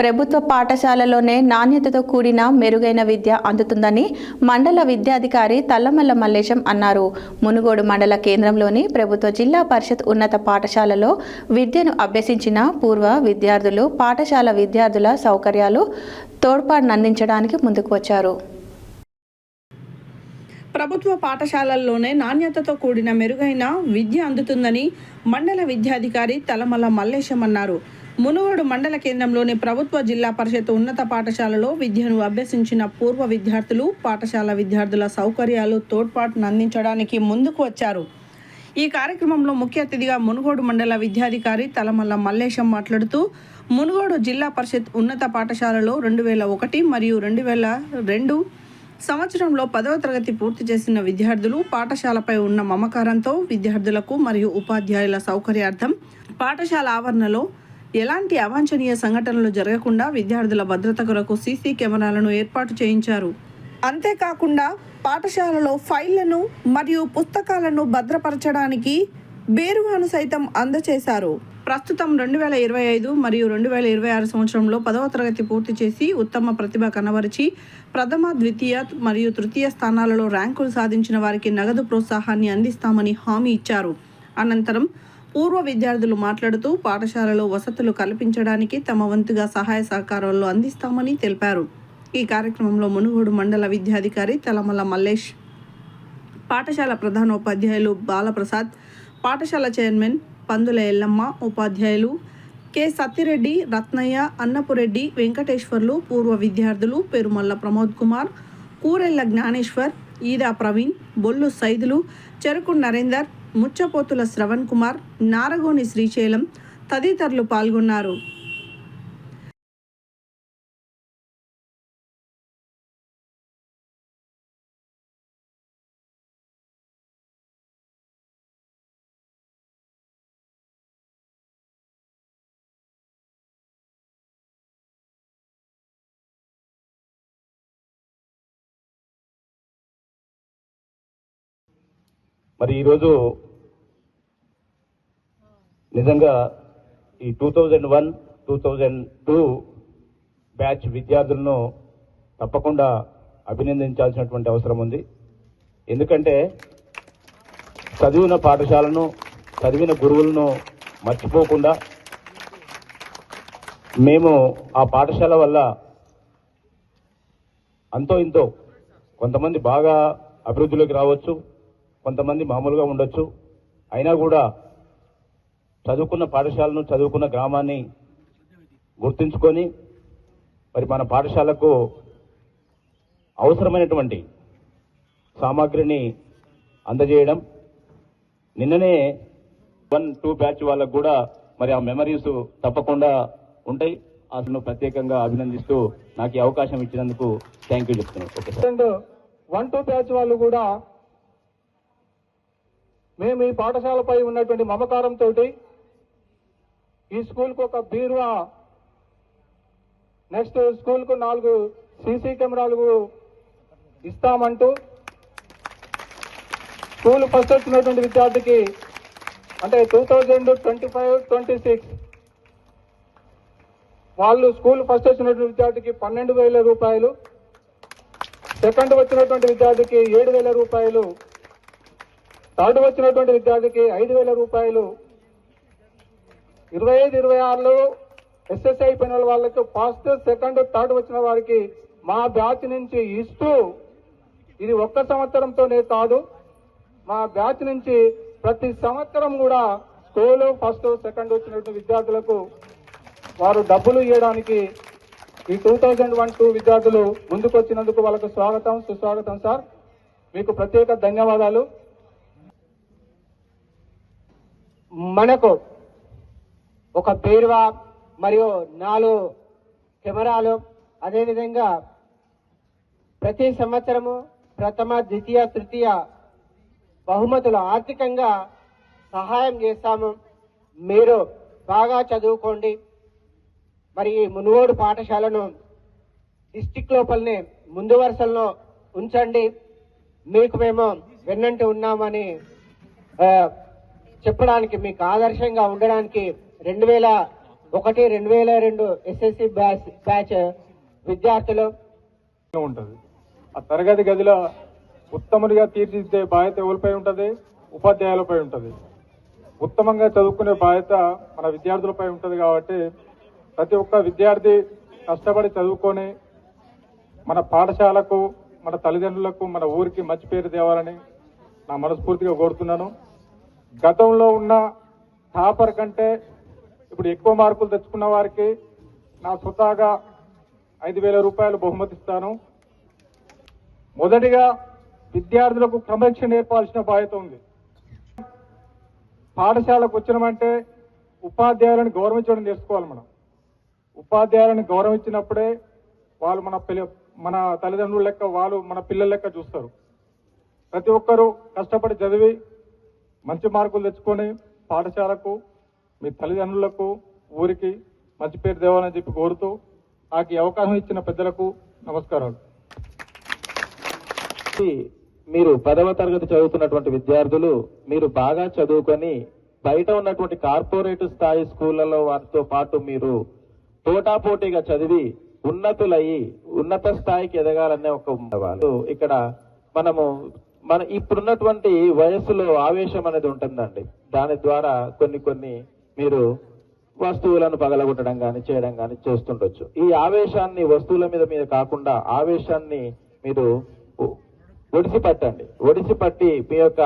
ప్రభుత్వ పాఠశాలలోనే నాణ్యతతో కూడిన మెరుగైన విద్య అందుతుందని మండల విద్యాధికారి తల్లమల్ల మల్లేశం అన్నారు. మునుగోడు మండల కేంద్రంలోని ప్రభుత్వ జిల్లా పరిషత్ ఉన్నత పాఠశాలలో విద్యను అభ్యసించిన పూర్వ విద్యార్థులు పాఠశాల విద్యార్థుల సౌకర్యాలు తోడ్పాటునందించడానికి ముందుకు వచ్చారు. ప్రభుత్వ పాఠశాలల్లోనే నాణ్యతతో కూడిన మెరుగైన విద్య అందుతుందని మండల విద్యాధికారి తల్లమల్ల మల్లేశం అన్నారు. మునుగోడు మండల కేంద్రంలోని ప్రభుత్వ జిల్లా పరిషత్ ఉన్నత పాఠశాలలో విద్యను అభ్యసించిన పూర్వ విద్యార్థులు పాఠశాల విద్యార్థుల సౌకర్యాలు తోడ్పాటును అందించడానికి ముందుకు వచ్చారు. ఈ కార్యక్రమంలో ముఖ్య అతిథిగా మునుగోడు మండల విద్యాధికారి తల్లమల్ల మల్లేశం మాట్లాడుతూ మునుగోడు జిల్లా పరిషత్ ఉన్నత పాఠశాలలో 2001 మరియు 2002 సంవత్సరంలో 10వ తరగతి పూర్తి చేసిన విద్యార్థులు పాఠశాలపై ఉన్న మమకారంతో విద్యార్థులకు మరియు ఉపాధ్యాయుల సౌకర్యార్థం పాఠశాల ఆవరణలో ఎలాంటి అవాంఛనీయ సంఘటనలు జరగకుండా విద్యార్థుల భద్రత కొరకు సీసీ కెమెరాలను ఏర్పాటు చేయించారు. అంతేకాకుండా పాఠశాలలో ఫైళ్లను మరియు పుస్తకాలను భద్రపరచడానికి బేరువాను సైతం అందజేశారు. ప్రస్తుతం 2025 మరియు 2026 సంవత్సరంలో 10వ తరగతి పూర్తి చేసి ఉత్తమ ప్రతిభ కనబరిచి ప్రథమ, ద్వితీయ మరియు తృతీయ స్థానాలలో ర్యాంకులు సాధించిన వారికి నగదు ప్రోత్సాహాన్ని అందిస్తామని హామీ ఇచ్చారు. అనంతరం పూర్వ విద్యార్థులు మాట్లాడుతూ పాఠశాలలో వసతులు కల్పించడానికి తమ వంతుగా సహాయ సహకారాలు అందిస్తామని తెలిపారు. ఈ కార్యక్రమంలో మునుగోడు మండల విద్యాధికారి తల్లమల్ల మల్లేష్, పాఠశాల ప్రధానోపాధ్యాయులు బాలప్రసాద్, పాఠశాల చైర్మన్ పందుల ఎల్లమ్మ, ఉపాధ్యాయులు కె సత్తిరెడ్డి, రత్నయ్య, అన్నపురెడ్డి, వెంకటేశ్వర్లు, పూర్వ విద్యార్థులు పెరుమల్ల ప్రమోద్ కుమార్, కూరెళ్ల జ్ఞానేశ్వర్, ఈదా ప్రవీణ్, బొల్లు సైదులు, చెరుకు నరేందర్, ముచ్చపోతుల శ్రవణ్ కుమార్, నారగోని శ్రీశైలం తదితరులు పాల్గొన్నారు. మరి ఈరోజు నిజంగా ఈ 2001-2002 బ్యాచ్ విద్యార్థులను తప్పకుండా అభినందించాల్సినటువంటి అవసరం ఉంది. ఎందుకంటే చదివిన పాఠశాలను, చదివిన గురువులను మర్చిపోకుండా మేము ఆ పాఠశాల వల్ల అంతో ఇంతో కొంతమంది బాగా అభివృద్ధిలోకి రావచ్చు, కొంతమంది మామూలుగా ఉండొచ్చు. అయినా కూడా చదువుకున్న పాఠశాలను, చదువుకున్న గ్రామాన్ని గుర్తుంచుకొని మరి మన పాఠశాలకు అవసరమైనటువంటి సామాగ్రిని అందజేయడం. నిన్ననే 1-2 బ్యాచ్ వాళ్ళకు కూడా మరి ఆ మెమరీస్ తప్పకుండా ఉంటాయి. అసలు ప్రత్యేకంగా అభినందిస్తూ నాకు ఈ అవకాశం ఇచ్చినందుకు థ్యాంక్ యూ చెప్తున్నాను. 1-2 బ్యాచ్ వాళ్ళు కూడా మేము ఈ పాఠశాలపై ఉన్నటువంటి మమకారంతో ఈ స్కూల్కు ఒక బీరువా, నెక్స్ట్ స్కూల్కు 4 సీసీ కెమెరాలు ఇస్తామంటూ స్కూల్ ఫస్ట్ వచ్చినటువంటి విద్యార్థికి అంటే 2025-26 వాళ్ళు స్కూల్ ఫస్ట్ వచ్చినటువంటి విద్యార్థికి 12,000 రూపాయలు, సెకండ్ వచ్చినటువంటి విద్యార్థికి 7,000 రూపాయలు, థర్డ్ వచ్చినటువంటి విద్యార్థికి 5,000 రూపాయలు, 25-26లో ఎస్ఎస్ఐ అయిపోయిన వాళ్ళకి ఫస్ట్, సెకండ్, థర్డ్ వచ్చిన వారికి మా బ్యాచ్ నుంచి ఇస్తూ, ఇది ఒక్క సంవత్సరంతోనే కాదు, మా బ్యాచ్ నుంచి ప్రతి సంవత్సరం కూడా స్కూలు ఫస్ట్, సెకండ్ వచ్చినటువంటి విద్యార్థులకు వారు డబ్బులు ఇవ్వడానికి ఈ 2001-2 విద్యార్థులు ముందుకు వచ్చినందుకు వాళ్ళకు స్వాగతం, సుస్వాగతం సార్. మీకు ప్రత్యేక ధన్యవాదాలు. మనకు ఒక బీరువా మరియు 4 కెమెరాలు, అదేవిధంగా ప్రతి సంవత్సరము ప్రథమ, ద్వితీయ, తృతీయ బహుమతులు ఆర్థికంగా సహాయం చేస్తాము. మీరు బాగా చదువుకోండి. మరి ఈ మునుగోడు పాఠశాలను డిస్టిక్ లోపలనే ముందు వరుసల్లో ఉంచండి. మీకు మేము వెన్నంటి ఉన్నామని చెప్పడానికి, మీకు ఆదర్శంగా ఉండడానికి 2002 ఎస్ఎస్సి బ్యాచ్ విద్యార్థులు ఉంటుంది. ఆ తరగతి గదిలో ఉత్తముడిగా తీర్చిదిద్దే బాధ్యత ఎవరిపై ఉంటుంది? ఉపాధ్యాయులపై ఉంటుంది. ఉత్తమంగా చదువుకునే బాధ్యత మన విద్యార్థులపై ఉంటుంది. కాబట్టి ప్రతి ఒక్క విద్యార్థి కష్టపడి చదువుకొని మన పాఠశాలకు, మన తల్లిదండ్రులకు, మన ఊరికి మంచి పేరు తేవాలని నా మనస్ఫూర్తిగా కోరుతున్నాను. గతంలో ఉన్న టాపర్ కంటే ఇప్పుడు ఎక్కువ మార్కులు తెచ్చుకున్న వారికి నా స్వతహాగా 5,000 రూపాయలు బహుమతి ఇస్తాను. మొదటిగా విద్యార్థులకు క్రమశిక్షణ నేర్పాల్సిన బాధ్యత ఉంది. పాఠశాలకు వచ్చినామంటే ఉపాధ్యాయులను గౌరవించడం నేర్చుకోవాలి. మనం ఉపాధ్యాయులను గౌరవించినప్పుడే వాళ్ళు మన తల్లిదండ్రుల లెక్క, వాళ్ళు మన పిల్లల లెక్క చూస్తారు. ప్రతి ఒక్కరూ కష్టపడి చదివి మంచి మార్కులు తెచ్చుకొని పాఠశాలకు, మీ తల్లిదండ్రులకు, ఊరికి మంచి పేరు తేవాలని చెప్పి కోరుతూ నాకు ఈ అవకాశం ఇచ్చిన పెద్దలకు నమస్కారాలు. మీరు 10వ తరగతి చదువుతున్నటువంటి విద్యార్థులు మీరు బాగా చదువుకొని బయట ఉన్నటువంటి కార్పొరేట్ స్థాయి స్కూళ్లలో వారితో పాటు మీరు పోటాపోటీగా చదివి ఉన్నతులయ్యి ఉన్నత స్థాయికి ఎదగాలనే ఒక వాళ్ళు. ఇక్కడ మన ఇప్పుడున్నటువంటి వయస్సులో ఆవేశం అనేది ఉంటుందండి. దాని ద్వారా కొన్ని మీరు వస్తువులను పగలగొట్టడం కానీ చేయడం కానీ చేస్తుండొచ్చు. ఈ ఆవేశాన్ని వస్తువుల మీద కాకుండా ఆవేశాన్ని మీరు ఒడిసిపట్టి మీ యొక్క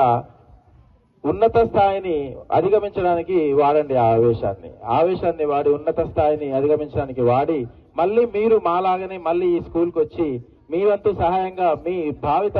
ఉన్నత స్థాయిని అధిగమించడానికి వాడండి. ఆవేశాన్ని వాడి ఉన్నత స్థాయిని అధిగమించడానికి వాడి మళ్ళీ మీరు మాలాగానే మళ్ళీ ఈ స్కూల్కి వచ్చి మీ వంతు సహాయంగా మీ భావిత